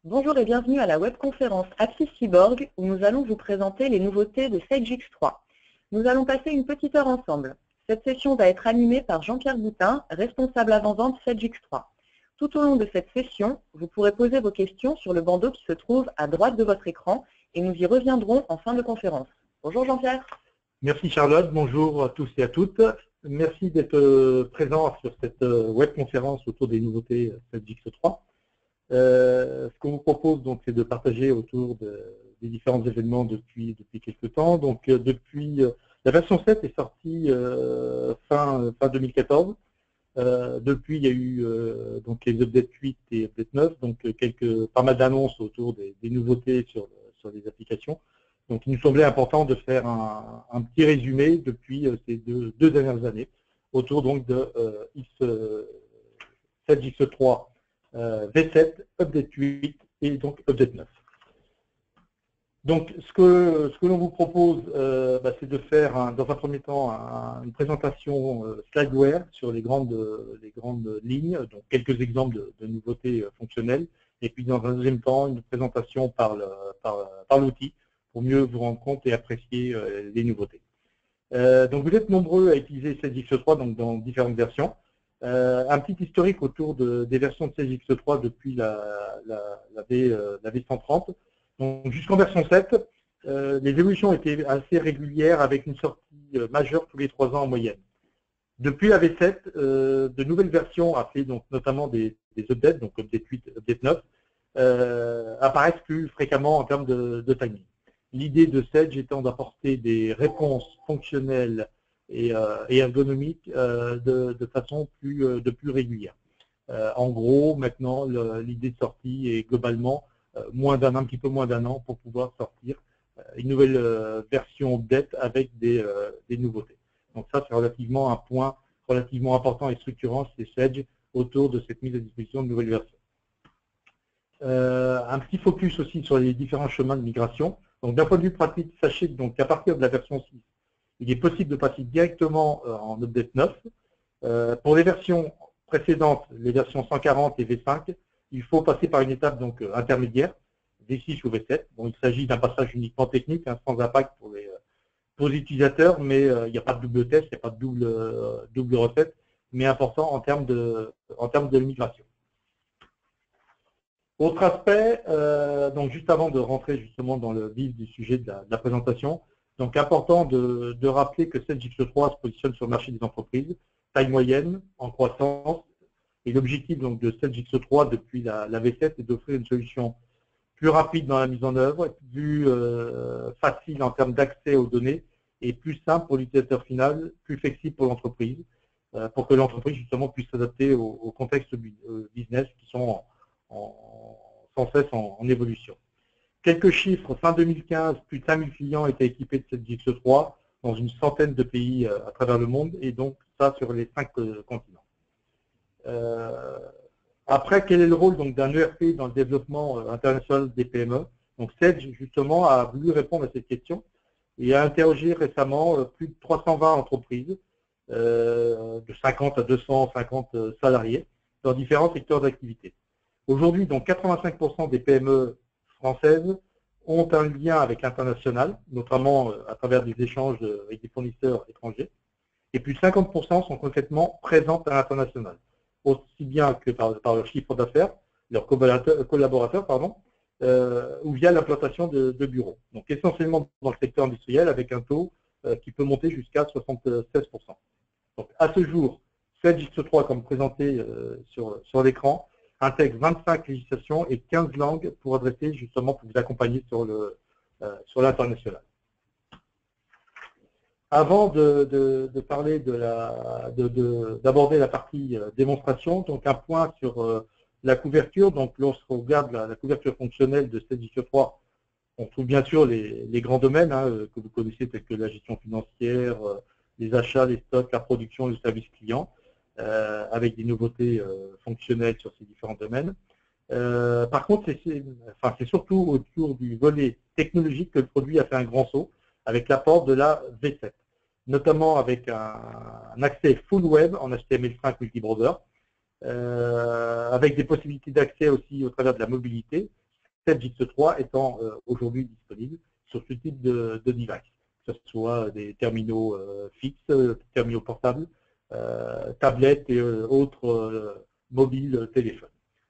Bonjour et bienvenue à la webconférence Apsis Cyborg où nous allons vous présenter les nouveautés de Sage X3. Nous allons passer une petite heure ensemble. Cette session va être animée par Jean-Pierre Boutin, responsable avant-vente Sage X3. Tout au long de cette session, vous pourrez poser vos questions sur le bandeau qui se trouve à droite de votre écran et nous y reviendrons en fin de conférence. Bonjour Jean-Pierre. Merci Charlotte, bonjour à tous et à toutes. Merci d'être présent sur cette webconférence autour des nouveautés Sage X3. Ce qu'on vous propose, donc, c'est de partager autour des différents événements depuis quelques temps. Donc, depuis la version 7 est sortie fin 2014. Depuis, il y a eu donc les updates 8 et update 9, donc pas mal d'annonces autour des nouveautés sur les applications. Donc, il nous semblait important de faire un petit résumé depuis ces deux dernières années autour donc de Sage X3 V7, Update 8 et donc Update 9. Donc, ce que l'on vous propose, c'est de faire, dans un premier temps, une présentation slideware sur les grandes lignes, donc quelques exemples de nouveautés fonctionnelles, et puis dans un deuxième temps, une présentation par l'outil pour mieux vous rendre compte et apprécier les nouveautés. Donc, vous êtes nombreux à utiliser Sage X3 donc dans différentes versions. Un petit historique autour des versions de Sage X3 depuis la V130. Donc jusqu'en version 7, les évolutions étaient assez régulières avec une sortie majeure tous les 3 ans en moyenne. Depuis la V7, de nouvelles versions appelées donc notamment des updates, donc update 8, update 9, apparaissent plus fréquemment en termes de timing. L'idée de Sage étant d'apporter des réponses fonctionnelles et ergonomiques de façon plus régulière. En gros, maintenant, l'idée de sortie est globalement un petit peu moins d'un an pour pouvoir sortir une nouvelle version update avec des nouveautés. Donc ça, c'est relativement un point relativement important et structurant chez Sage autour de cette mise à disposition de nouvelles versions. Un petit focus aussi sur les différents chemins de migration. Donc d'un point de vue pratique, sachez qu'à partir de la version 6, il est possible de passer directement en update 9. Pour les versions précédentes, les versions 140 et V5, il faut passer par une étape donc intermédiaire, V6 ou V7. Bon, il s'agit d'un passage uniquement technique, sans impact pour les utilisateurs, mais il n'y a pas de double test, il n'y a pas de double recette, mais important en termes de migration. Autre aspect, donc juste avant de rentrer justement dans le vif du sujet de la présentation, donc important de rappeler que Sage X3 se positionne sur le marché des entreprises, taille moyenne, en croissance, et l'objectif donc de Sage X3 depuis la V7 est d'offrir une solution plus rapide dans la mise en œuvre, plus facile en termes d'accès aux données et plus simple pour l'utilisateur final, plus flexible pour l'entreprise, pour que l'entreprise justement puisse s'adapter au contexte business qui sont sans cesse en évolution. Quelques chiffres, fin 2015, plus de 5000 clients étaient équipés de Sage X3 dans une centaine de pays à travers le monde et donc ça sur les 5 continents. Après, quel est le rôle d'un ERP dans le développement international des PME? Donc Sage, justement, a voulu répondre à cette question et a interrogé récemment plus de 320 entreprises de 50 à 250 salariés dans différents secteurs d'activité. Aujourd'hui, donc 85% des PME françaises ont un lien avec l'international, notamment à travers des échanges avec des fournisseurs étrangers, et plus de 50% sont concrètement présentes à l'international, aussi bien que par leur chiffre d'affaires, leurs collaborateurs, ou via l'implantation de bureaux. Donc essentiellement dans le secteur industriel avec un taux qui peut monter jusqu'à 76%. Donc à ce jour, Sage X3, comme présenté sur l'écran, intègre 25 législations et 15 langues pour adresser justement, pour vous accompagner sur l'international. Avant de parler d'aborder la partie démonstration, donc un point sur la couverture. Donc lorsqu'on regarde la couverture fonctionnelle de Sage X3, on trouve bien sûr les grands domaines que vous connaissez, tels que la gestion financière, les achats, les stocks, la production, le service client, avec des nouveautés fonctionnelles sur ces différents domaines. Par contre, c'est surtout autour du volet technologique que le produit a fait un grand saut, avec l'apport de la V7, notamment avec un accès full web en HTML5 multi-browser, avec des possibilités d'accès aussi au travers de la mobilité, Sage-X3 étant aujourd'hui disponible sur ce type de device, que ce soit des terminaux fixes, terminaux portables, tablettes et autres mobiles téléphones.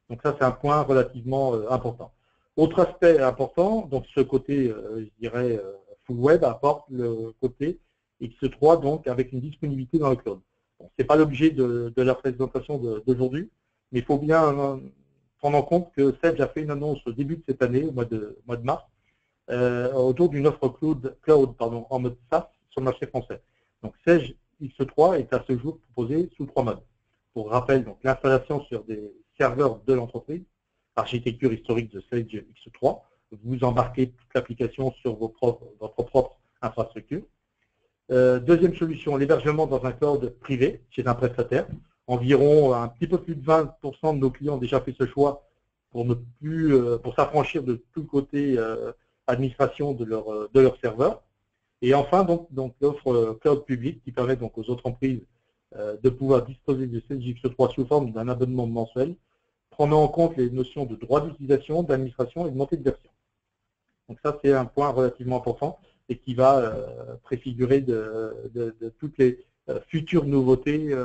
Donc ça, c'est un point relativement important. Autre aspect important, donc ce côté, je dirais, full web apporte le côté X3, donc avec une disponibilité dans le cloud. Bon, ce n'est pas l'objet de la présentation d'aujourd'hui, mais il faut bien prendre en compte que Sage a fait une annonce au début de cette année, au mois de mars, autour d'une offre cloud en mode SaaS sur le marché français. Donc Sage X3 est à ce jour proposé sous 3 modes. Pour rappel, donc l'installation sur des serveurs de l'entreprise, architecture historique de Sage X3, vous embarquez toute l'application sur votre propre infrastructure. Deuxième solution, l'hébergement dans un cloud privé chez un prestataire. Environ un petit peu plus de 20% de nos clients ont déjà fait ce choix pour ne plus, pour s'affranchir de tout le côté administration de leur serveur. Et enfin, donc l'offre cloud public qui permet donc aux entreprises de pouvoir disposer de Sage X3 sous forme d'un abonnement mensuel, prenant en compte les notions de droit d'utilisation, d'administration et de montée de version. Donc ça, c'est un point relativement important et qui va préfigurer de toutes les futures nouveautés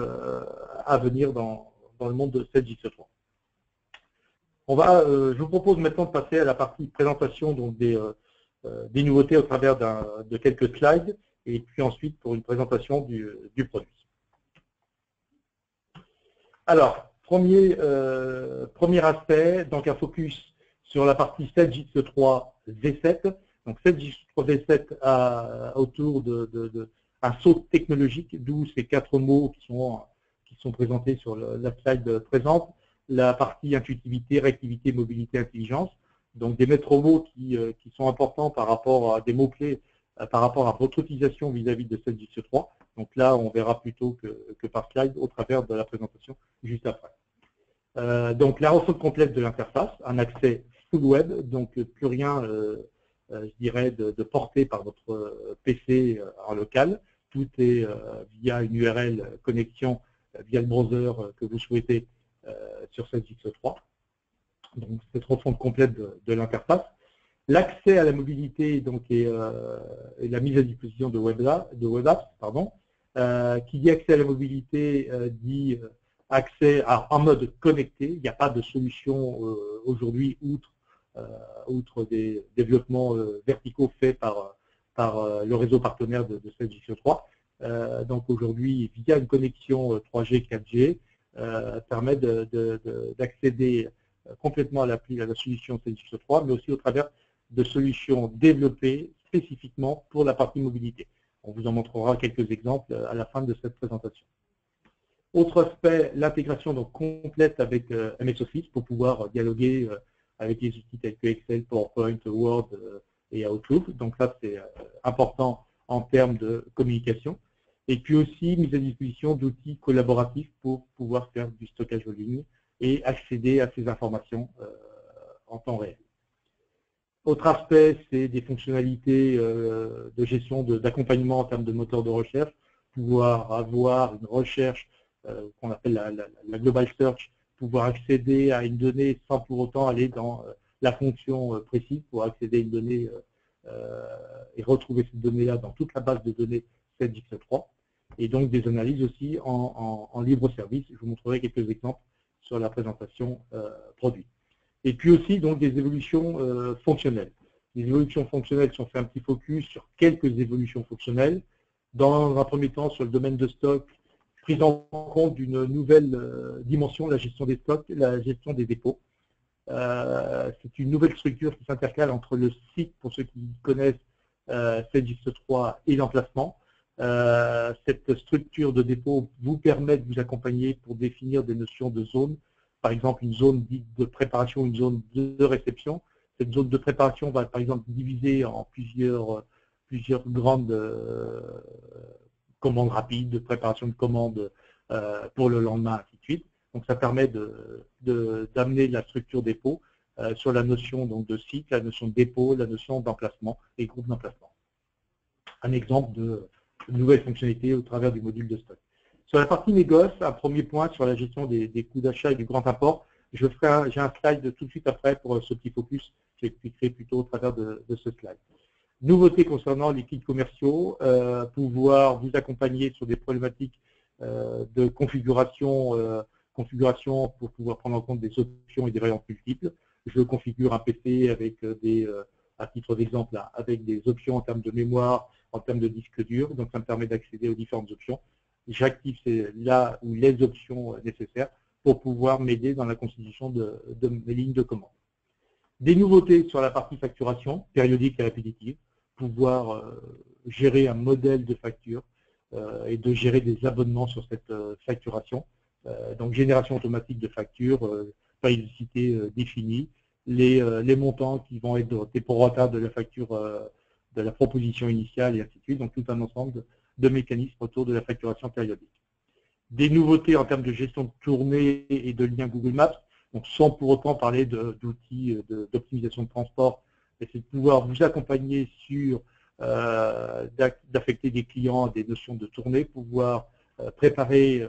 à venir dans le monde de Sage X3. Je vous propose maintenant de passer à la partie présentation donc des nouveautés au travers de quelques slides et puis ensuite pour une présentation du produit. Alors, premier aspect, donc un focus sur la partie Sage X3 V7. Donc Sage X3 V7 a autour un saut technologique, d'où ces 4 mots qui sont présentés sur la slide présente. La partie intuitivité, réactivité, mobilité, intelligence. Donc des maîtres mots qui sont importants par rapport à des mots-clés, par rapport à votre utilisation vis-à-vis de Sage X3. Donc là, on verra plutôt que par slide au travers de la présentation juste après. Donc la refonte complète de l'interface, un accès full web, donc plus rien, je dirais, de porté par votre PC en local. Tout est via une URL connexion via le browser que vous souhaitez sur Sage X3. Donc cette refonte complète de l'interface. L'accès à la mobilité donc, et la mise à disposition de web apps, qui dit accès à la mobilité dit accès en mode connecté. Il n'y a pas de solution aujourd'hui outre des développements verticaux faits par le réseau partenaire de Sage X3. Donc aujourd'hui, via une connexion 3G, 4G, permet d'accéder complètement à la solution Sage X3, mais aussi au travers de solutions développées spécifiquement pour la partie mobilité. On vous en montrera quelques exemples à la fin de cette présentation. Autre aspect, l'intégration donc complète avec MS Office pour pouvoir dialoguer avec les outils tels que Excel, PowerPoint, Word et Outlook. Donc ça, c'est important en termes de communication. Et puis aussi, mise à disposition d'outils collaboratifs pour pouvoir faire du stockage en ligne et accéder à ces informations en temps réel. Autre aspect, c'est des fonctionnalités de gestion, d'accompagnement en termes de moteur de recherche, pouvoir avoir une recherche qu'on appelle la Global Search, pouvoir accéder à une donnée sans pour autant aller dans la fonction précise, pour accéder à une donnée et retrouver cette donnée-là dans toute la base de données Sage X3, et donc des analyses aussi en libre service. Je vous montrerai quelques exemples sur la présentation produit. Et puis aussi donc des évolutions fonctionnelles. Les évolutions fonctionnelles, si on fait un petit focus sur quelques évolutions fonctionnelles, dans un premier temps sur le domaine de stock, prise en compte d'une nouvelle dimension, la gestion des stocks, la gestion des dépôts. C'est une nouvelle structure qui s'intercale entre le site, pour ceux qui connaissent Sage X3, et l'emplacement. Cette structure de dépôt vous permet de vous accompagner pour définir des notions de zone. Par exemple, une zone dite de préparation, une zone de réception. Cette zone de préparation va, par exemple, diviser en plusieurs grandes commandes rapides, de préparation de commandes pour le lendemain, ainsi de suite. Donc, ça permet d'amener la structure dépôt sur la notion donc, de site, la notion de dépôt, la notion d'emplacement et groupe d'emplacement. Un exemple de nouvelle fonctionnalité au travers du module de stock. Sur la partie négoce, un premier point sur la gestion des coûts d'achat et du grand import. J'ai un slide tout de suite après pour ce petit focus j'expliquerai plutôt au travers de ce slide. Nouveauté concernant les kits commerciaux, pouvoir vous accompagner sur des problématiques de configuration pour pouvoir prendre en compte des options et des variantes multiples. Je configure un PC avec à titre d'exemple, avec des options en termes de mémoire, en termes de disque dur, donc ça me permet d'accéder aux différentes options. J'active là ou les options nécessaires pour pouvoir m'aider dans la constitution de mes lignes de commande. Des nouveautés sur la partie facturation, périodique et répétitive, pouvoir gérer un modèle de facture et de gérer des abonnements sur cette facturation. Donc génération automatique de factures, périodicité définie, les montants qui vont être des prorata de la facture de la proposition initiale et ainsi de suite, donc tout un ensemble de mécanismes autour de la facturation périodique. Des nouveautés en termes de gestion de tournée et de liens Google Maps, donc sans pour autant parler d'outils d'optimisation de transport, c'est de pouvoir vous accompagner sur d'affecter des clients à des notions de tournée, pouvoir préparer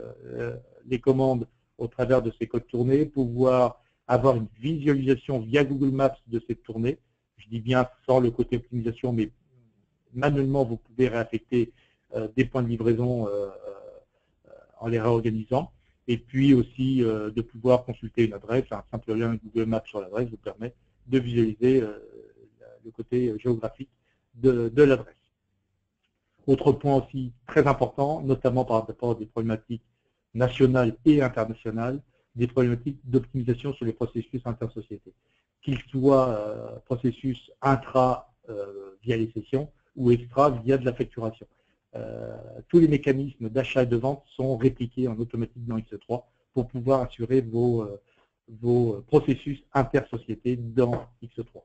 les commandes au travers de ces codes tournés, pouvoir avoir une visualisation via Google Maps de cette tournée. Je dis bien sans le côté optimisation, mais manuellement, vous pouvez réaffecter des points de livraison en les réorganisant. Et puis aussi de pouvoir consulter une adresse, un simple lien Google Maps sur l'adresse vous permet de visualiser le côté géographique de l'adresse. Autre point aussi très important, notamment par rapport à des problématiques nationales et internationales, des problématiques d'optimisation sur les processus intersociétés, qu'ils soient processus intra via les sessions ou extra via de la facturation. Tous les mécanismes d'achat et de vente sont répliqués en automatique dans X3 pour pouvoir assurer vos processus intersociétés dans X3.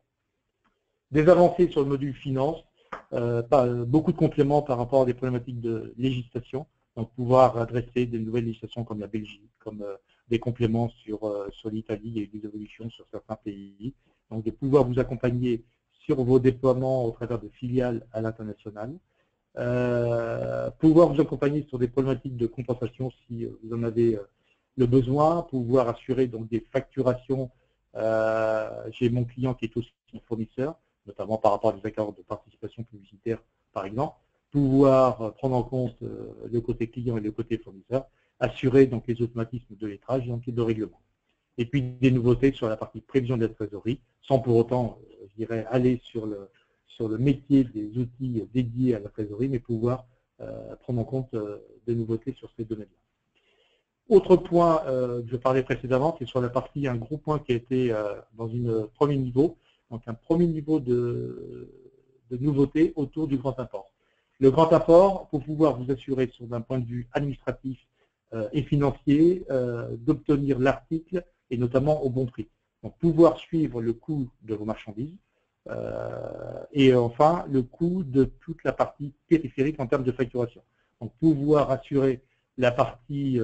Des avancées sur le module finance, beaucoup de compléments par rapport à des problématiques de législation, donc pouvoir adresser des nouvelles législations comme la Belgique, comme des compléments sur l'Italie, il y a eu des évolutions sur certains pays, donc de pouvoir vous accompagner sur vos déploiements au travers de filiales à l'international, pouvoir vous accompagner sur des problématiques de compensation si vous en avez le besoin, pouvoir assurer donc des facturations chez mon client qui est aussi mon fournisseur, notamment par rapport à des accords de participation publicitaire par exemple, pouvoir prendre en compte le côté client et le côté fournisseur, assurer donc les automatismes de lettrage et donc de règlement. Et puis des nouveautés sur la partie prévision de la trésorerie, sans pour autant, je dirais, aller sur le métier des outils dédiés à la trésorerie, mais pouvoir prendre en compte des nouveautés sur ces domaines-là. Autre point que je parlais précédemment, c'est sur la partie, un gros point qui a été dans un premier niveau, donc un premier niveau de nouveautés autour du grand import. Le grand apport, pour pouvoir vous assurer d'un point de vue administratif et financier, d'obtenir l'article et notamment au bon prix. Donc pouvoir suivre le coût de vos marchandises et enfin le coût de toute la partie périphérique en termes de facturation. Donc pouvoir assurer la partie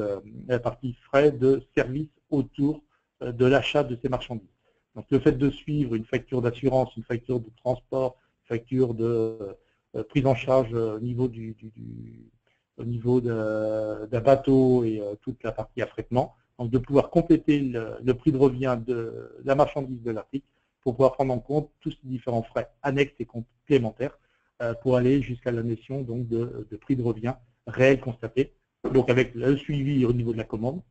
frais de service autour de l'achat de ces marchandises. Donc le fait de suivre une facture d'assurance, une facture de transport, une facture de prise en charge au niveau d'un bateau et toute la partie affrètement, donc de pouvoir compléter le prix de revient de la marchandise de l'article pour pouvoir prendre en compte tous ces différents frais annexes et complémentaires pour aller jusqu'à la notion donc de prix de revient réel constaté, donc avec le suivi au niveau de la commande,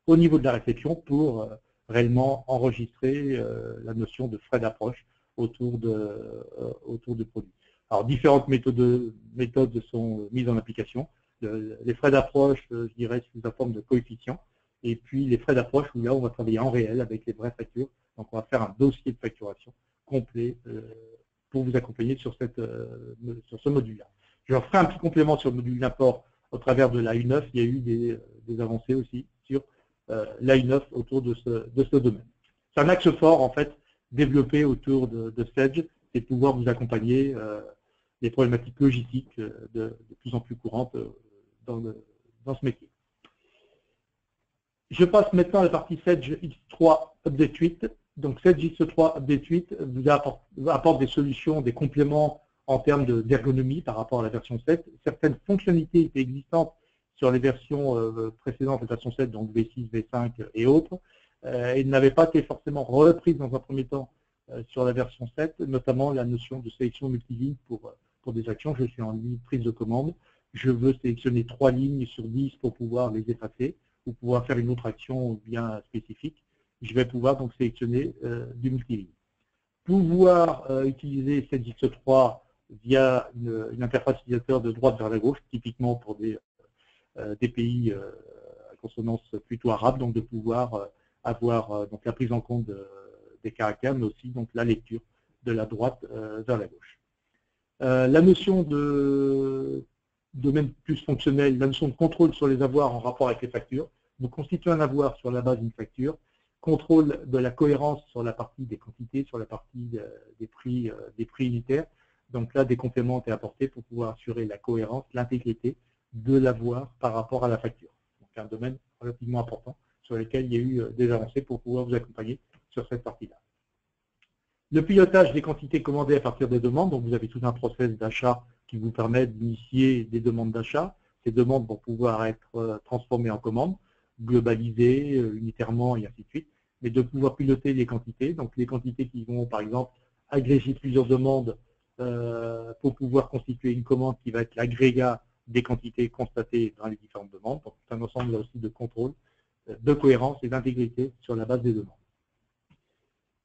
au niveau de la réception pour réellement enregistrer la notion de frais d'approche autour du produit. Alors, différentes méthodes sont mises en application. Les frais d'approche, je dirais, sous la forme de coefficients. Et puis, les frais d'approche, où là, on va travailler en réel avec les vraies factures. Donc, on va faire un dossier de facturation complet pour vous accompagner sur ce module-là. Je leur ferai un petit complément sur le module d'import au travers de l'AU9. Il y a eu des avancées aussi sur l'AU9 autour de ce domaine. C'est un axe fort, en fait, développé autour de Sedge, c'est de pouvoir vous accompagner des problématiques logistiques de plus en plus courantes dans ce métier. Je passe maintenant à la partie Sedge X3 Update 8. Donc Sedge X3 Update 8 vous apporte des solutions, des compléments en termes d'ergonomie par rapport à la version 7. Certaines fonctionnalités étaient existantes sur les versions précédentes de la version 7, donc V6, V5 et autres. Elles n'avaient pas été forcément reprises dans un premier temps sur la version 7, notamment la notion de sélection multiligne pour des actions. Je suis en ligne prise de commande. Je veux sélectionner 3 lignes sur 10 pour pouvoir les effacer ou pouvoir faire une autre action bien spécifique. Je vais pouvoir donc sélectionner du multiligne. Pouvoir utiliser SedgeX3 via une interface utilisateur de droite vers la gauche, typiquement pour des pays à consonance plutôt arabe, donc de pouvoir avoir donc la prise en compte des caractères, mais aussi donc la lecture de la droite vers la gauche. La notion de domaine plus fonctionnel, la notion de contrôle sur les avoirs en rapport avec les factures. Vous constituez un avoir sur la base d'une facture, contrôle de la cohérence sur la partie des quantités, sur la partie des prix unitaires. Donc là, des compléments ont été apportés pour pouvoir assurer la cohérence, l'intégrité de l'avoir par rapport à la facture. Donc un domaine relativement important sur lequel il y a eu des avancées pour pouvoir vous accompagner sur cette partie-là. Le pilotage des quantités commandées à partir des demandes, donc vous avez tout un process d'achat qui vous permet d'initier des demandes d'achat. Ces demandes vont pouvoir être transformées en commandes, globalisées, unitairement et ainsi de suite, mais de pouvoir piloter les quantités, donc les quantités qui vont par exemple agréger plusieurs demandes pour pouvoir constituer une commande qui va être l'agrégat des quantités constatées dans les différentes demandes. Donc c'est un ensemble là aussi de contrôle, de cohérence et d'intégrité sur la base des demandes.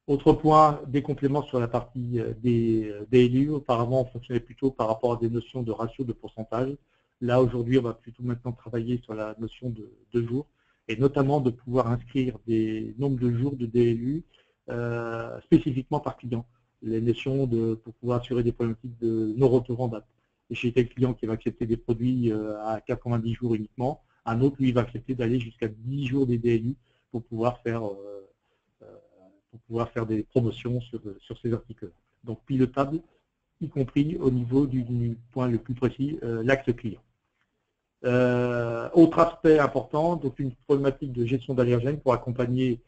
Autre point, des compléments sur la partie des LU. Auparavant, on fonctionnait plutôt par rapport à des notions de ratio, de pourcentage. Là, aujourd'hui, on va plutôt maintenant travailler sur la notion de jours, et notamment de pouvoir inscrire des nombres de jours de DLU spécifiquement par client. Les notions pour pouvoir assurer des problématiques de non-retour en date. Et chez tel client qui va accepter des produits à 90 jours uniquement, un autre, lui, va accepter d'aller jusqu'à 10 jours des DLU pour pouvoir faire des promotions sur ces articles. Donc pilotable, y compris au niveau du point le plus précis, l'axe client. Autre aspect important, donc une problématique de gestion d'allergènes pour accompagner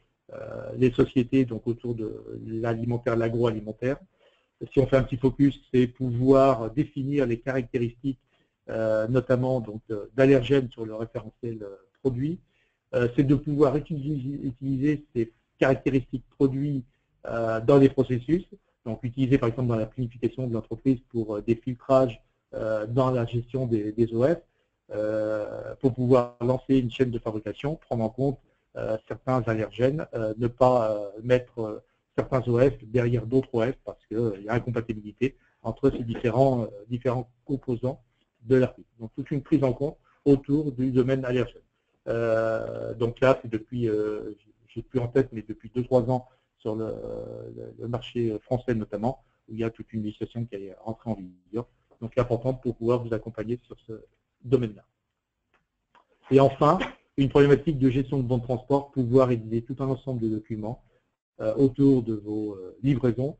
les sociétés donc autour de l'alimentaire, l'agroalimentaire. Si on fait un petit focus, c'est pouvoir définir les caractéristiques, notamment d'allergènes sur le référentiel produit. C'est de pouvoir utiliser ces caractéristiques produits dans les processus, donc utiliser par exemple dans la planification de l'entreprise pour des filtrages dans la gestion des OF, pour pouvoir lancer une chaîne de fabrication, prendre en compte certains allergènes, ne pas mettre certains OF derrière d'autres OF parce qu'il y a incompatibilité entre ces différents composants de l'article. Donc toute une prise en compte autour du domaine allergène. Donc là, c'est depuis, je n'ai plus en tête, mais depuis 2-3 ans sur le marché français notamment, où il y a toute une législation qui est entrée en vigueur. Donc c'est important pour pouvoir vous accompagner sur ce domaine-là. Et enfin, une problématique de gestion de bons de transport, pouvoir éditer tout un ensemble de documents autour de vos livraisons,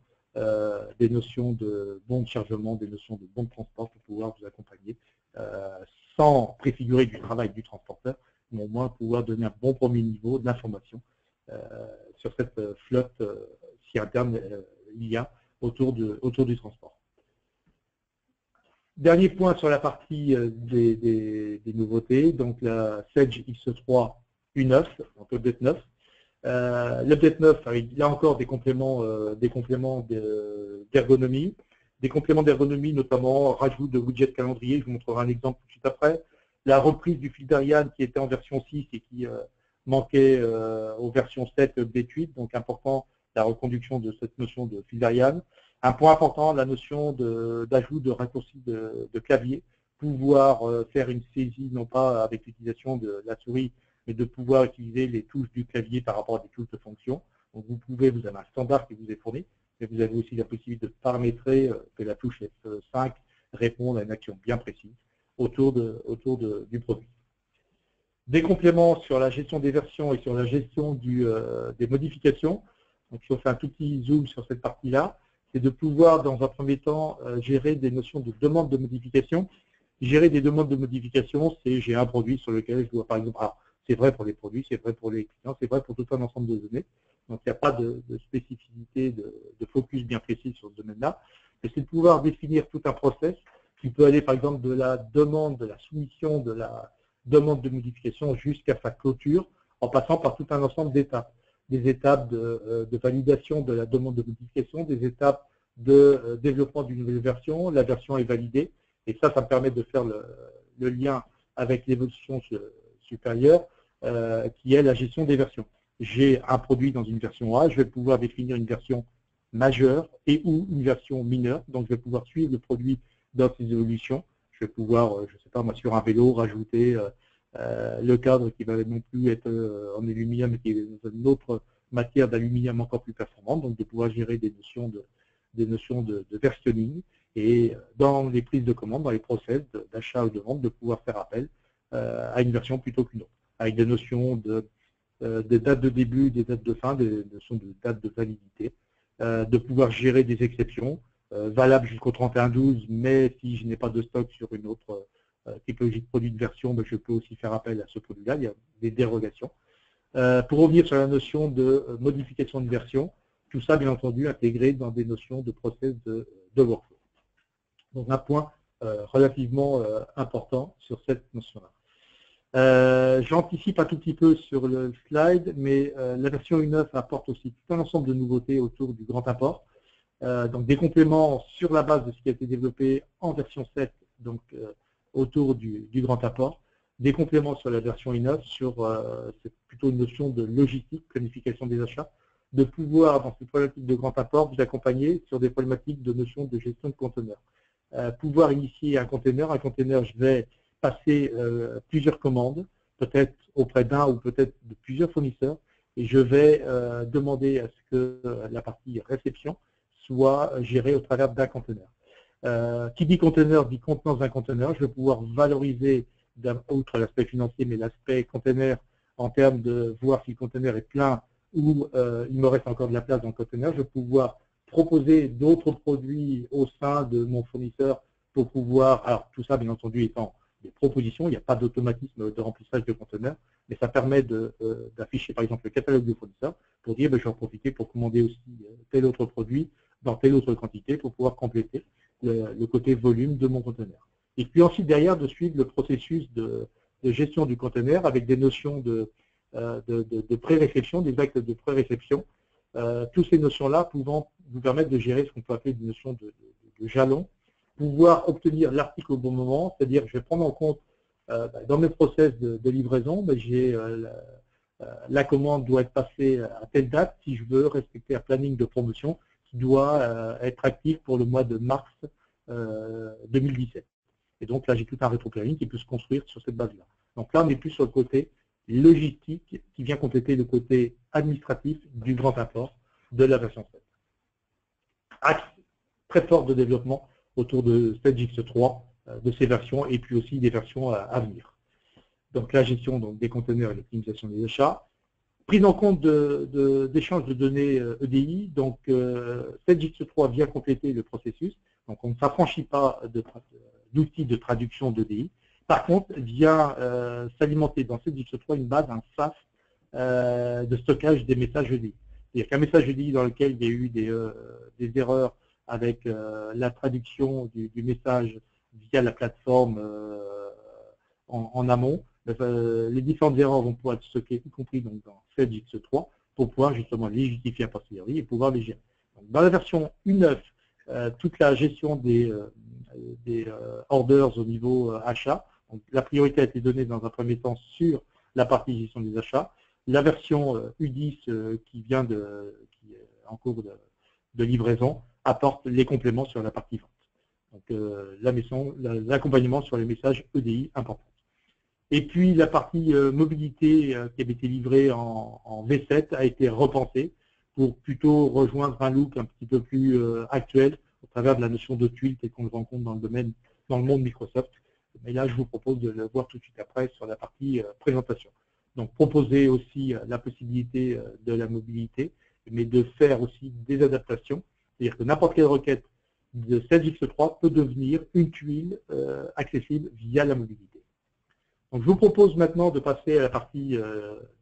des notions de bons de chargement, des notions de bons de transport pour pouvoir vous accompagner sans préfigurer du travail du transporteur, mais au moins pouvoir donner un bon premier niveau d'information sur cette flotte si interne il y a autour du transport. Dernier point sur la partie des nouveautés, donc la Sedge X3 U9, donc update 9. L'update 9, il y a encore des compléments d'ergonomie. Des compléments d'ergonomie, notamment rajout de widget calendrier, je vous montrerai un exemple tout de suite après. La reprise du fil d'Ariane qui était en version 6 et qui manquait aux versions 7 update 8, donc important la reconduction de cette notion de fil d'Ariane. Un point important, la notion d'ajout de raccourci de clavier, pouvoir faire une saisie, non pas avec l'utilisation de la souris, mais de pouvoir utiliser les touches du clavier par rapport à des touches de fonction. Donc vous avez un standard qui vous est fourni, mais vous avez aussi la possibilité de paramétrer que la touche F5 réponde à une action bien précise autour du produit. Des compléments sur la gestion des versions et sur la gestion des modifications. Donc si on fait un tout petit zoom sur cette partie-là, c'est de pouvoir, dans un premier temps, gérer des notions de demande de modification. Gérer des demandes de modification, c'est j'ai un produit sur lequel je dois, par exemple, c'est vrai pour les produits, c'est vrai pour les clients, c'est vrai pour tout un ensemble de données. Donc il n'y a pas de spécificité, de focus bien précis sur ce domaine-là. Et c'est de pouvoir définir tout un process qui peut aller, par exemple, de la demande, de la soumission, de la demande de modification jusqu'à sa clôture, en passant par tout un ensemble d'étapes. des étapes de validation de la demande de modification, des étapes de développement d'une nouvelle version. La version est validée et ça me permet de faire le lien avec l'évolution supérieure qui est la gestion des versions. J'ai un produit dans une version A, je vais pouvoir définir une version majeure et ou une version mineure. Donc, je vais pouvoir suivre le produit dans ses évolutions. Je vais pouvoir, je ne sais pas moi, sur un vélo, rajouter le cadre qui va non plus être en aluminium, mais qui est dans une autre matière d'aluminium encore plus performante. Donc, de pouvoir gérer des notions de versionning et dans les prises de commande, dans les process d'achat ou de vente, de pouvoir faire appel à une version plutôt qu'une autre, avec des notions des dates de début, des dates de fin, des notions de dates de validité, de pouvoir gérer des exceptions valables jusqu'au 31/12, mais si je n'ai pas de stock sur une autre typologie de produit de version, ben, je peux aussi faire appel à ce produit-là, il y a des dérogations. Pour revenir sur la notion de modification de version, tout ça, bien entendu, intégré dans des notions de process de workflow. Donc, un point relativement important sur cette notion-là. J'anticipe un tout petit peu sur le slide, mais la version 1.9 apporte aussi tout un ensemble de nouveautés autour du grand import. Donc des compléments sur la base de ce qui a été développé en version 7, donc autour du grand apport. Des compléments sur la version 1.9, c'est plutôt une notion de logistique, planification des achats, de pouvoir, dans ces problématiques de grand apport, vous accompagner sur des problématiques de notion de gestion de conteneurs. Pouvoir initier un conteneur, je vais passer plusieurs commandes, peut-être auprès d'un ou peut-être de plusieurs fournisseurs, et je vais demander à ce que la partie réception soit gérée au travers d'un conteneur. Qui dit conteneur dit contenance d'un conteneur. Je vais pouvoir valoriser, outre l'aspect financier, mais l'aspect conteneur en termes de voir si le conteneur est plein ou il me reste encore de la place dans le conteneur. Je vais pouvoir proposer d'autres produits au sein de mon fournisseur pour pouvoir, alors tout ça bien entendu étant des propositions, il n'y a pas d'automatisme de remplissage de conteneurs, mais ça permet d'afficher par exemple le catalogue du fournisseur pour dire ben, je vais en profiter pour commander aussi tel autre produit dans telle autre quantité pour pouvoir compléter le côté volume de mon conteneur. Et puis ensuite derrière de suivre le processus de gestion du conteneur avec des notions de pré-réception, des actes de pré-réception, toutes ces notions-là pouvant vous permettre de gérer ce qu'on peut appeler des notions de jalons, pouvoir obtenir l'article au bon moment, c'est-à-dire je vais prendre en compte dans mes process de livraison, j'ai la commande doit être passée à telle date si je veux respecter un planning de promotion qui doit être actif pour le mois de mars 2017. Et donc là, j'ai tout un rétro-planning qui peut se construire sur cette base-là. Donc là, on est plus sur le côté logistique qui vient compléter le côté administratif du grand apport de la version 7. Axe très fort de développement autour de StageX3, de ces versions, et puis aussi des versions à venir. Donc la gestion des conteneurs et l'optimisation des achats. Prise en compte d'échanges de données EDI, donc StageX3 vient compléter le processus, donc on ne s'affranchit pas d'outils de traduction d'EDI. Par contre, vient s'alimenter dans StageX3 une base, un SAS de stockage des messages EDI. C'est-à-dire qu'un message EDI dans lequel il y a eu des erreurs avec la traduction du message via la plateforme en amont, les différentes erreurs vont pouvoir être stockées, y compris donc dans StageX3, pour pouvoir justement les justifier a posteriori et pouvoir les gérer. Donc, dans la version 1.9, toute la gestion des orders au niveau achat, donc, la priorité a été donnée dans un premier temps sur la partie gestion des achats. La version U10 qui est en cours de livraison apporte les compléments sur la partie vente. Donc l'accompagnement sur les messages EDI importants. Et puis la partie mobilité qui avait été livrée en V7 a été repensée pour plutôt rejoindre un look un petit peu plus actuel au travers de la notion de tuile telle qu'on le rencontre dans le monde Microsoft. Mais là, je vous propose de le voir tout de suite après sur la partie présentation. Donc proposer aussi la possibilité de la mobilité, mais de faire aussi des adaptations. C'est-à-dire que n'importe quelle requête de StageX3 peut devenir une tuile accessible via la mobilité. Donc je vous propose maintenant de passer à la partie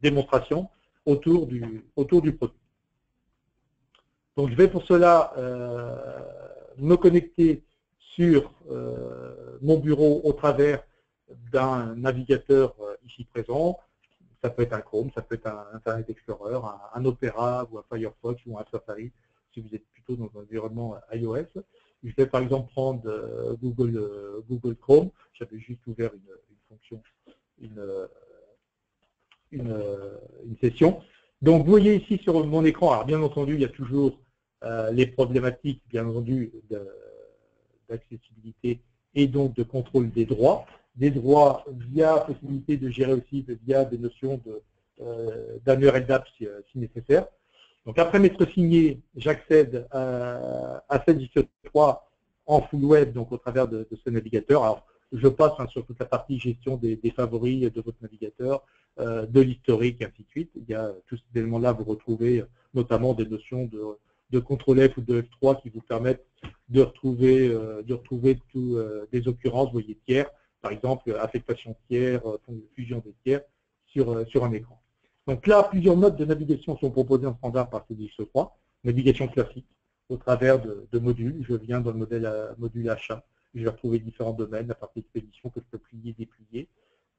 démonstration autour du produit. Donc je vais pour cela me connecter sur mon bureau au travers d'un navigateur ici présent. Ça peut être un Chrome, ça peut être un Internet Explorer, un Opera ou un Firefox ou un Safari, si vous êtes plutôt dans un environnement iOS. Je vais par exemple prendre Google Chrome. J'avais juste ouvert une fonction, une session. Donc vous voyez ici sur mon écran, alors bien entendu, il y a toujours les problématiques, bien entendu, d'accessibilité et donc de contrôle des droits. Des droits via possibilité de gérer aussi via des notions d'annuaire LDAP si nécessaire. Donc après m'être signé, j'accède à cette X3 en full web, donc au travers de ce navigateur. Alors je passe sur toute la partie gestion des favoris de votre navigateur, de l'historique, et ainsi de suite. Il y a tous ces éléments-là, vous retrouvez notamment des notions de contrôle F ou de F3 qui vous permettent de retrouver des occurrences, vous voyez, tiers, par exemple, affectation tiers, fusion des tiers sur un écran. Donc là, plusieurs modes de navigation sont proposés en standard par CDX3. Navigation classique, au travers de modules. Je viens dans le module achat. Je vais retrouver différents domaines, la partie expédition que je peux plier, déplier.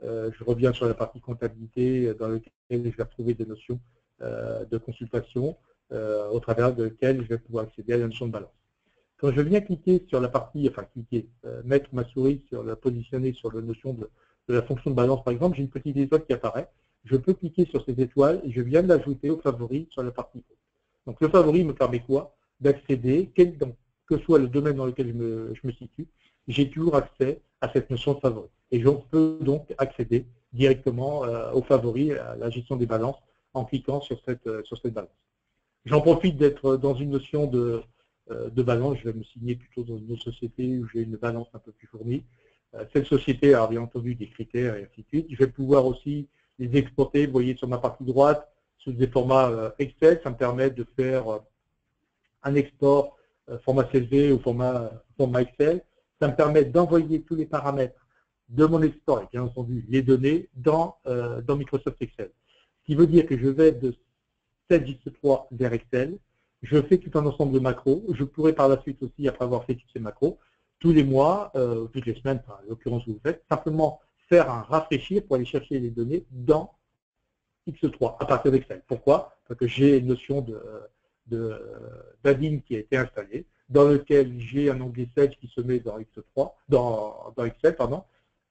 Je reviens sur la partie comptabilité, dans laquelle je vais retrouver des notions de consultation, au travers de laquelle je vais pouvoir accéder à la notion de balance. Quand je viens cliquer sur la partie, mettre ma souris positionner sur la notion de la fonction de balance, par exemple, j'ai une petite étoile qui apparaît. Je peux cliquer sur cette étoile et je viens de l'ajouter au favori sur la partie haute. Donc le favori me permet quoi? D'accéder, que soit le domaine dans lequel je me situe, j'ai toujours accès à cette notion de favori. Et je peux donc accéder directement au favori, à la gestion des balances, en cliquant sur cette balance. J'en profite d'être dans une notion de balance. Je vais me signer plutôt dans une autre société où j'ai une balance un peu plus fournie. Cette société a bien entendu des critères et ainsi de suite. Je vais pouvoir aussi les exporter, vous voyez sur ma partie droite, sous des formats Excel. Ça me permet de faire un export format CSV ou format Excel. Ça me permet d'envoyer tous les paramètres de mon export et bien entendu les données dans Microsoft Excel. Ce qui veut dire que je vais de cette X3 vers Excel. Je fais tout un ensemble de macros. Je pourrais par la suite aussi, après avoir fait toutes ces macros, tous les mois, toutes les semaines, en l'occurrence où vous faites, simplement faire un rafraîchir pour aller chercher les données dans X3 à partir d'Excel. Pourquoi? Parce que j'ai une notion d'admin qui a été installée, dans lequel j'ai un onglet Sage qui se met dans X3, dans Excel, pardon,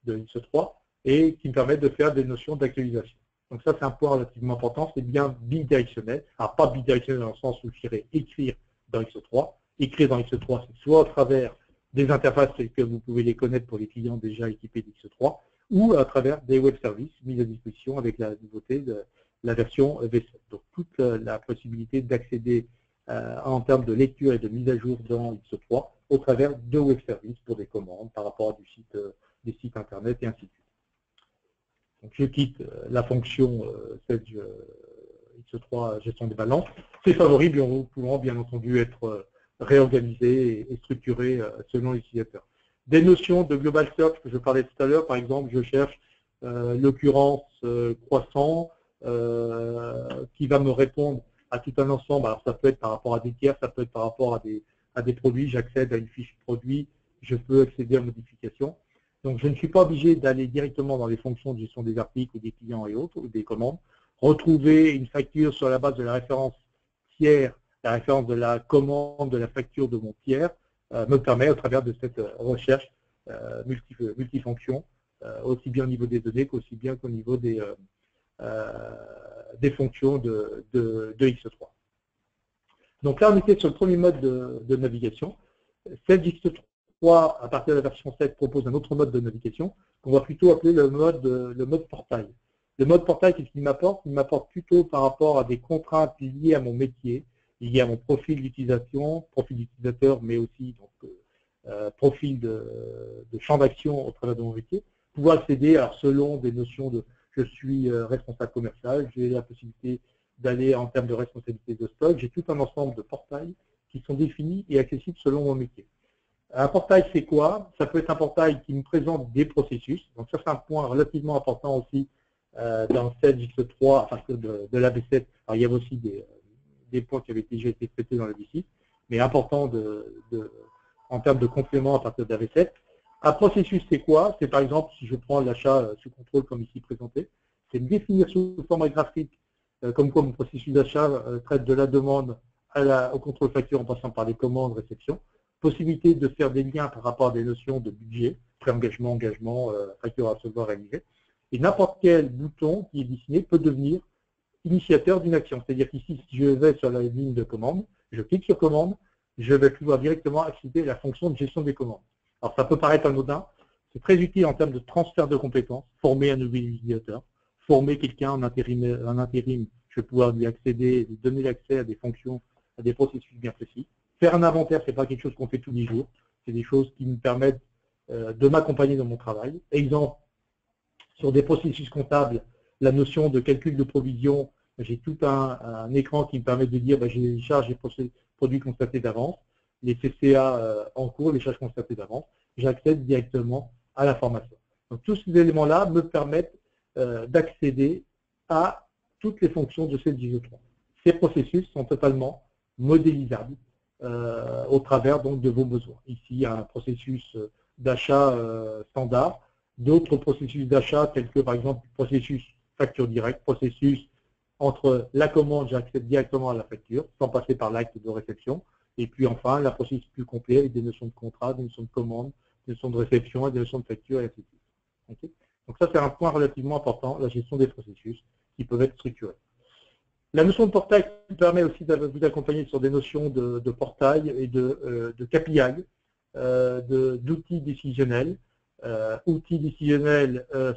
de X3, et qui me permet de faire des notions d'actualisation. Donc ça, c'est un point relativement important, c'est bien bidirectionnel. Alors pas bidirectionnel dans le sens où j'irai écrire dans X3. Écrire dans X3, c'est soit à travers des interfaces telles que vous pouvez les connaître pour les clients déjà équipés d'X3, ou à travers des web services mis à disposition avec la nouveauté de la version V7. Donc toute la possibilité d'accéder en termes de lecture et de mise à jour dans X3 au travers de web services pour des commandes par rapport à des sites internet et ainsi de suite. Donc je quitte la fonction Sage X3 gestion des balances. Ces favoris pourront bien entendu être réorganisés et structurés selon l'utilisateur. Des notions de global search que je parlais tout à l'heure, par exemple, je cherche l'occurrence croissant qui va me répondre à tout un ensemble. Alors ça peut être par rapport à des tiers, ça peut être par rapport à des produits. J'accède à une fiche produit, je peux accéder à modification. Donc je ne suis pas obligé d'aller directement dans les fonctions de gestion des articles ou des clients et autres, ou des commandes. Retrouver une facture sur la base de la référence tiers, la référence de la commande de la facture de mon tiers, me permet, au travers de cette recherche multifonction, aussi bien au niveau des données qu'aussi bien qu'au niveau des fonctions de X3. Donc là, on était sur le premier mode de navigation. Cette X3, à partir de la version 7, propose un autre mode de navigation qu'on va plutôt appeler le mode portail. Le mode portail, qu'est-ce qu'il m'apporte? Il m'apporte plutôt par rapport à des contraintes liées à mon métier, liées à mon profil d'utilisateur, mais aussi donc, profil de champ d'action au travers de mon métier, pouvoir accéder, alors selon des notions de je suis responsable commercial, j'ai la possibilité d'aller en termes de responsabilité de stock, j'ai tout un ensemble de portails qui sont définis et accessibles selon mon métier. Un portail, c'est quoi? Ça peut être un portail qui me présente des processus. Donc ça, c'est un point relativement important aussi dans Sage X3 à partir de la V7. Alors il y avait aussi des points qui avaient déjà été traités dans la V6, mais important en termes de complément à partir de la V7. Un processus, c'est quoi? C'est par exemple, si je prends l'achat sous contrôle comme ici présenté, c'est me définir sous format graphique, comme quoi mon processus d'achat traite de la demande au contrôle facture en passant par les commandes, réception. Possibilité de faire des liens par rapport à des notions de budget, pré-engagement, engagement, facture à recevoir, réaliser. Et n'importe quel bouton qui est dessiné peut devenir initiateur d'une action. C'est-à-dire qu'ici, si je vais sur la ligne de commande, je clique sur commande, je vais pouvoir directement accéder à la fonction de gestion des commandes. Alors ça peut paraître anodin, c'est très utile en termes de transfert de compétences, former un nouvel utilisateur, former quelqu'un en intérim, je vais pouvoir lui accéder, lui donner l'accès à des fonctions, à des processus bien précis. Faire un inventaire, ce n'est pas quelque chose qu'on fait tous les jours, c'est des choses qui me permettent de m'accompagner dans mon travail. Exemple, sur des processus comptables, la notion de calcul de provision, j'ai tout un écran qui me permet de dire j'ai les charges et produits constatés d'avance, les CCA en cours, les charges constatées d'avance, j'accède directement à l'information. Donc tous ces éléments-là me permettent d'accéder à toutes les fonctions de cette ISO 3. Ces processus sont totalement modélisables au travers donc de vos besoins. Ici, il y a un processus d'achat standard, d'autres processus d'achat tels que par exemple processus facture directe, processus entre la commande, j'accède directement à la facture, sans passer par l'acte de réception, et puis enfin, la processus plus complet avec des notions de contrat, des notions de commande, des notions de réception et des notions de facture, et ainsi de suite. Okay. Donc ça, c'est un point relativement important, la gestion des processus, qui peuvent être structurés. La notion de portail permet aussi de vous accompagner sur des notions de portail et de KPI, d'outils décisionnels,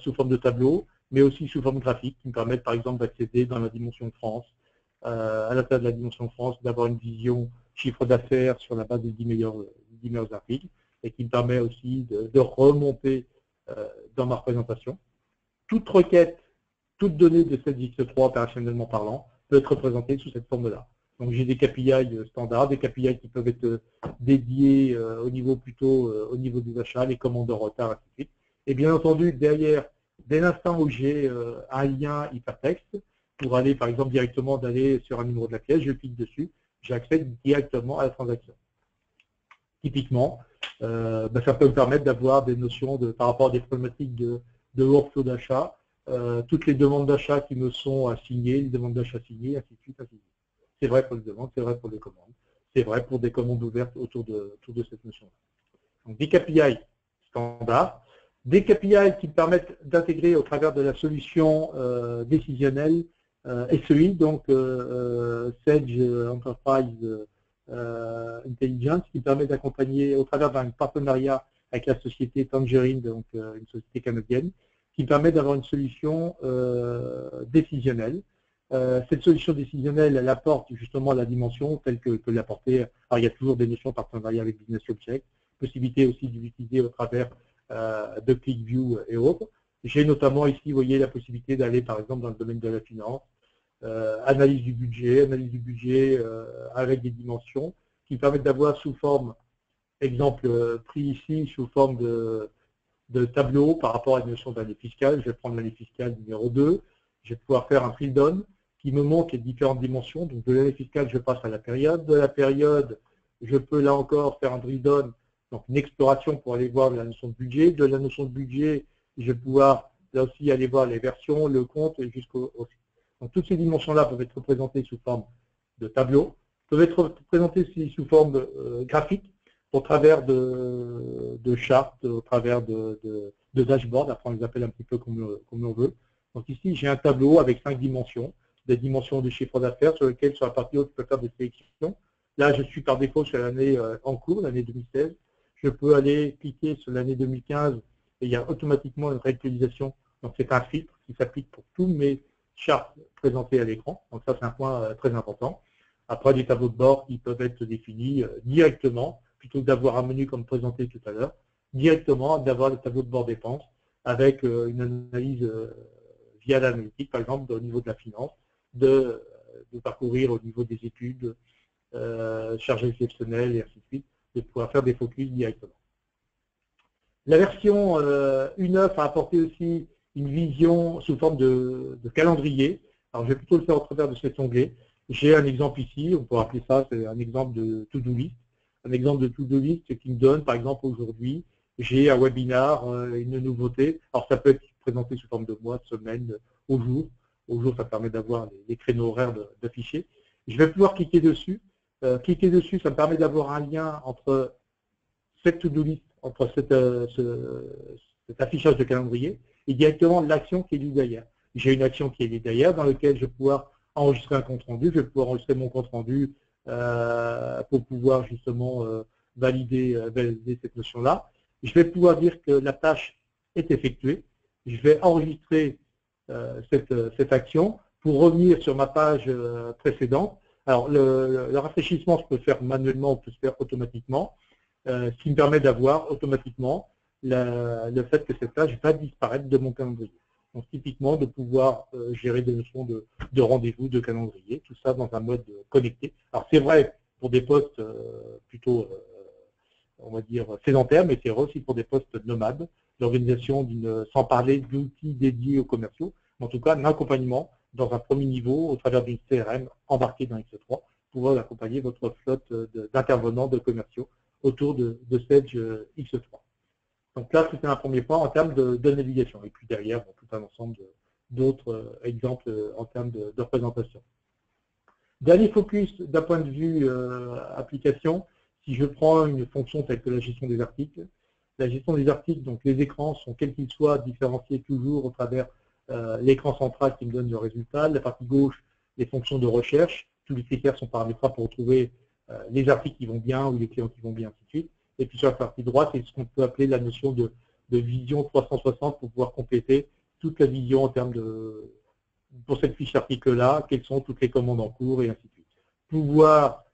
sous forme de tableau, mais aussi sous forme graphique, qui me permettent par exemple d'accéder dans la dimension France, à l'intérieur de la dimension France, d'avoir une vision chiffre d'affaires sur la base des 10 meilleurs articles, et qui me permet aussi de remonter dans ma représentation. Toute requête, toute donnée de cette X3 opérationnellement parlant, peut être représentée sous cette forme-là. Donc j'ai des KPI standards, des KPI qui peuvent être dédiés au niveau au niveau des achats, les commandes en retard, ainsi de suite. Et bien entendu, derrière, dès l'instant où j'ai un lien hypertexte, pour aller par exemple directement d'aller sur un numéro de la pièce, je clique dessus, j'accède directement à la transaction. Typiquement, ça peut me permettre d'avoir des notions par rapport à des problématiques de workflow d'achat, toutes les demandes d'achat qui me sont assignées, les demandes d'achat signées, ainsi de suite, ainsi de suite. C'est vrai pour les demandes, c'est vrai pour les commandes, c'est vrai pour des commandes ouvertes autour de cette notion-là. Donc des KPI standards, des KPI qui me permettent d'intégrer au travers de la solution décisionnelle SEI, donc Sage Enterprise Intelligence, qui permet d'accompagner au travers d'un partenariat avec la société Tangerine, donc une société canadienne, qui permet d'avoir une solution décisionnelle. Cette solution décisionnelle, elle apporte justement la dimension telle que l'apporter. Alors il y a toujours des notions de partenariat avec Business Object, possibilité aussi de l'utiliser au travers de ClickView et autres. J'ai notamment ici, vous voyez, la possibilité d'aller par exemple dans le domaine de la finance, analyse du budget avec des dimensions qui permettent d'avoir sous forme, exemple pris ici, sous forme de tableau par rapport à une notion d'année fiscale. Je vais prendre l'année fiscale numéro 2, je vais pouvoir faire un drill down qui me montre les différentes dimensions. Donc de l'année fiscale, je passe à la période. De la période, je peux là encore faire un drill down, donc une exploration pour aller voir la notion de budget. De la notion de budget, je vais pouvoir là aussi aller voir les versions, le compte jusqu'au. Donc toutes ces dimensions-là peuvent être représentées sous forme de tableau, peuvent être représentées aussi sous forme graphique, au travers de chartes, au travers de dashboards, après on les appelle un petit peu comme on veut. Donc ici, j'ai un tableau avec 5 dimensions, des dimensions du chiffre d'affaires sur lesquelles, sur la partie haute, je peux faire des sélections. Là, je suis par défaut sur l'année en cours, l'année 2016. Je peux aller cliquer sur l'année 2015 et il y a automatiquement une réactualisation. Donc c'est un filtre qui s'applique pour tous mes chartes présentées à l'écran. Donc ça, c'est un point très important. Après, des tableaux de bord qui peuvent être définis directement, plutôt que d'avoir un menu comme présenté tout à l'heure, directement d'avoir le tableau de bord dépenses avec une analyse via l'analytique, par exemple, au niveau de la finance, de parcourir au niveau des études, charges exceptionnelles et ainsi de suite, de pouvoir faire des focus directement. La version U9 a apporté aussi une vision sous forme de calendrier. Alors, je vais plutôt le faire au travers de cet onglet. J'ai un exemple ici, on peut appeler ça, c'est un exemple de to-do list. Un exemple de to-do list qui me donne, par exemple, aujourd'hui, j'ai un webinar, une nouveauté. Alors, ça peut être présenté sous forme de mois, de semaine, au jour. Au jour, ça permet d'avoir les créneaux horaires d'afficher. Je vais pouvoir cliquer dessus. Cliquer dessus, ça me permet d'avoir un lien entre cette to-do list, entre cet affichage de calendrier et directement l'action qui est liée derrière. J'ai une action qui est liée derrière dans laquelle je vais pouvoir enregistrer un compte rendu. Je vais pouvoir enregistrer mon compte rendu pour pouvoir justement valider cette notion-là. Je vais pouvoir dire que la tâche est effectuée. Je vais enregistrer cette action pour revenir sur ma page précédente. Alors, le rafraîchissement, je peux le faire manuellement, on peut se faire automatiquement, ce qui me permet d'avoir automatiquement le fait que cette page va disparaître de mon calendrier. Donc, typiquement, de pouvoir gérer des notions de rendez-vous, de calendrier, tout ça dans un mode connecté. Alors, c'est vrai pour des postes plutôt, on va dire, sédentaires, mais c'est vrai aussi pour des postes nomades, l'organisation sans parler d'outils dédiés aux commerciaux, mais en tout cas, l'accompagnement dans un premier niveau au travers d'une CRM embarquée dans X3 pour accompagner votre flotte d'intervenants, de commerciaux autour de Sage X3. Donc là, c'était un premier point en termes de navigation. Et puis derrière, tout un ensemble d'autres exemples en termes de représentation. Dernier focus d'un point de vue application, si je prends une fonction telle que la gestion des articles, donc les écrans sont, quels qu'ils soient, différenciés toujours au travers l'écran central qui me donne le résultat, la partie gauche, les fonctions de recherche, tous les critères sont paramétrables pour retrouver les articles qui vont bien ou les clients qui vont bien, ainsi de suite. Et puis sur la partie droite, c'est ce qu'on peut appeler la notion de vision 360 pour pouvoir compléter toute la vision en termes pour cette fiche article-là, quelles sont toutes les commandes en cours et ainsi de suite. Pouvoir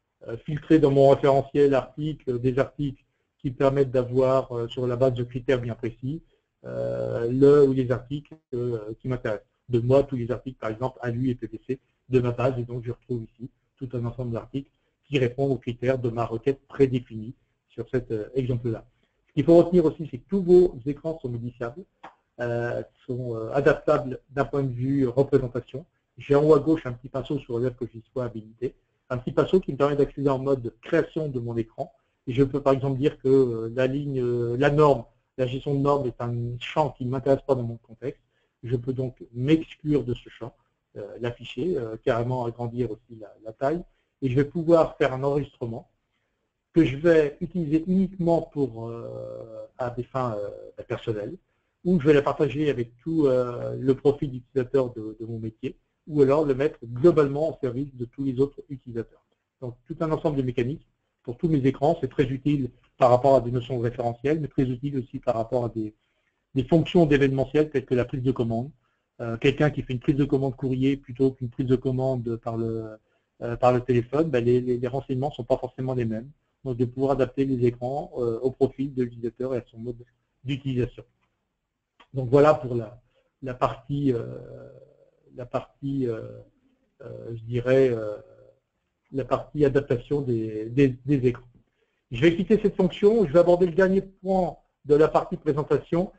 filtrer dans mon référentiel des articles qui permettent d'avoir, sur la base de critères bien précis, le ou les articles qui m'intéressent. De moi, tous les articles, par exemple, ALU et PPC de ma base, et donc je retrouve ici tout un ensemble d'articles qui répondent aux critères de ma requête prédéfinie sur cet exemple-là. Ce qu'il faut retenir aussi, c'est que tous vos écrans sont modifiables, sont adaptables d'un point de vue représentation. J'ai en haut à gauche un petit pinceau sur lequel que j'y sois habilité, un petit pinceau qui me permet d'accéder en mode création de mon écran. Et je peux par exemple dire que la norme, la gestion de normes est un champ qui ne m'intéresse pas dans mon contexte. Je peux donc m'exclure de ce champ, l'afficher, carrément agrandir aussi la taille. Et je vais pouvoir faire un enregistrement que je vais utiliser uniquement à des fins personnelles, ou je vais la partager avec tout le profil d'utilisateur de mon métier, ou alors le mettre globalement au service de tous les autres utilisateurs. Donc tout un ensemble de mécaniques pour tous mes écrans, c'est très utile par rapport à des notions référentielles, mais très utile aussi par rapport à des fonctions d'événementiel telles que la prise de commande. Quelqu'un qui fait une prise de commande courrier plutôt qu'une prise de commande par le téléphone, les renseignements ne sont pas forcément les mêmes. Donc de pouvoir adapter les écrans au profil de l'utilisateur et à son mode d'utilisation. Donc voilà pour la partie, je dirais, la partie adaptation des écrans. Je vais quitter cette fonction, je vais aborder le dernier point de la partie présentation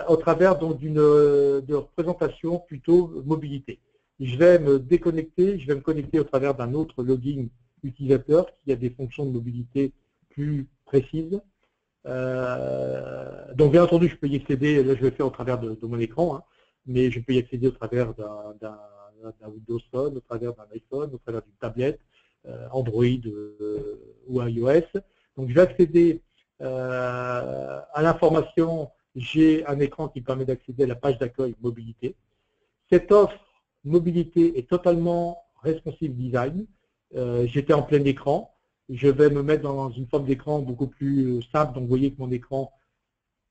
au travers de présentation plutôt mobilité. Je vais me déconnecter, je vais me connecter au travers d'un autre login utilisateur qui a des fonctions de mobilité plus précises. Donc bien entendu, je peux y accéder, là je vais le faire au travers de mon écran, hein, mais je peux y accéder au travers d'un Windows Phone, au travers d'un iPhone, au travers d'une tablette, Android ou iOS. Donc je vais accéder à l'information, j'ai un écran qui permet d'accéder à la page d'accueil mobilité. Cette offre mobilité est totalement responsive design. J'étais en plein écran. Je vais me mettre dans une forme d'écran beaucoup plus simple. Donc vous voyez que mon écran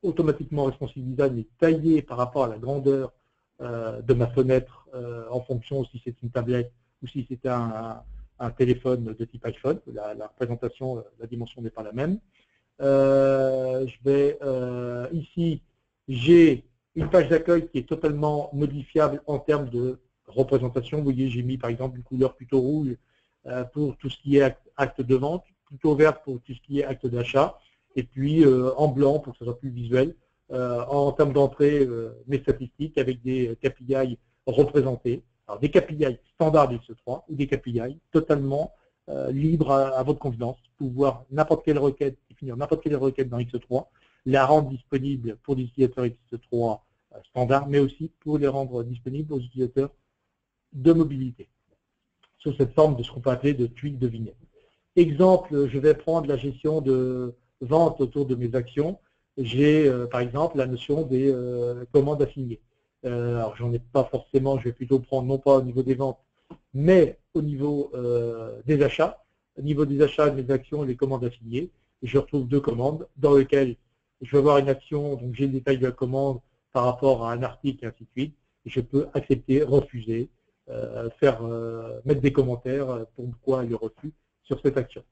automatiquement responsive design est taillé par rapport à la grandeur de ma fenêtre en fonction si c'est une tablette ou si c'est un téléphone de type iPhone. La représentation, la dimension n'est pas la même. Ici, j'ai une page d'accueil qui est totalement modifiable en termes de représentation. Vous voyez, j'ai mis par exemple une couleur plutôt rouge pour tout ce qui est acte de vente, plutôt verte pour tout ce qui est acte d'achat, et puis en blanc pour que ce soit plus visuel. En termes d'entrée, mes statistiques avec des KPI représentés. Alors des KPI standards X3 ou des KPI totalement libres à votre convenance, pouvoir n'importe quelle requête, définir n'importe quelle requête dans X3, la rendre disponible pour l'utilisateur X3 standards, mais aussi pour les rendre disponibles aux utilisateurs de mobilité, sous cette forme de ce qu'on peut appeler de tuiles de vignettes. Exemple, je vais prendre la gestion de vente autour de mes actions. J'ai par exemple la notion des commandes assignées. Alors j'en ai pas forcément, je vais plutôt prendre non pas au niveau des ventes, mais au niveau des achats. Au niveau des achats de mes actions, les commandes assignées, je retrouve deux commandes dans lesquelles je vais avoir une action, donc j'ai le détail de la commande par rapport à un article et ainsi de suite. Et je peux accepter, refuser, mettre des commentaires pour pourquoi le refus sur cette action.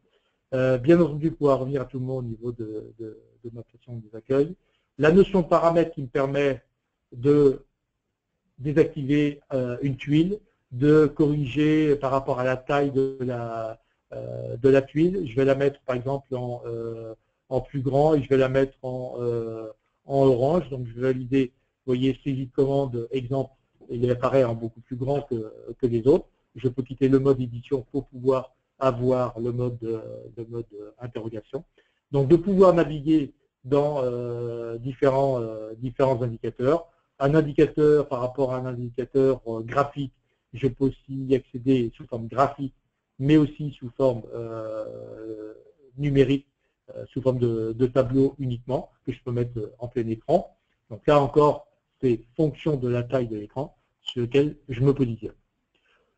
Bien entendu, pouvoir revenir à tout le monde au niveau de ma question des accueils. La notion de paramètre qui me permet de désactiver une tuile, de corriger par rapport à la taille de la tuile. Je vais la mettre par exemple en plus grand et je vais la mettre en orange. Donc je vais valider, vous voyez, saisie de commande, exemple, il apparaît en beaucoup plus grand que les autres. Je peux quitter le mode édition pour pouvoir avoir le mode interrogation. Donc de pouvoir naviguer dans différents indicateurs. Un indicateur par rapport à un indicateur graphique, je peux aussi y accéder sous forme graphique, mais aussi sous forme numérique, sous forme de tableau uniquement, que je peux mettre en plein écran. Donc là encore, c'est fonction de la taille de l'écran sur lequel je me positionne.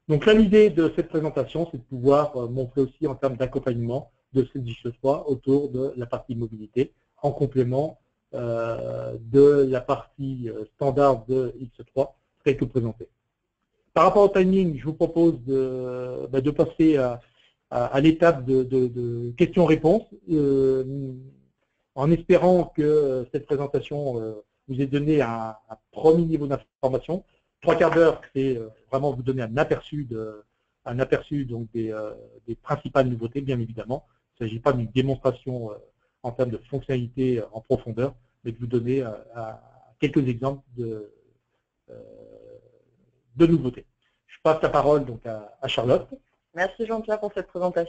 Donc là, l'idée de cette présentation, c'est de pouvoir montrer aussi en termes d'accompagnement de cette X3 autour de la partie mobilité, en complément de la partie standard de X3 telle que présentée. Par rapport au timing, je vous propose de passer à l'étape de questions-réponses, en espérant que cette présentation vous ait donné un premier niveau d'information. 3 quarts d'heure, c'est vraiment vous donner un aperçu donc des principales nouveautés, bien évidemment. Il ne s'agit pas d'une démonstration en termes de fonctionnalité en profondeur, mais de vous donner quelques exemples de nouveautés. Je passe la parole donc à Charlotte. Merci Jean-Pierre pour cette présentation.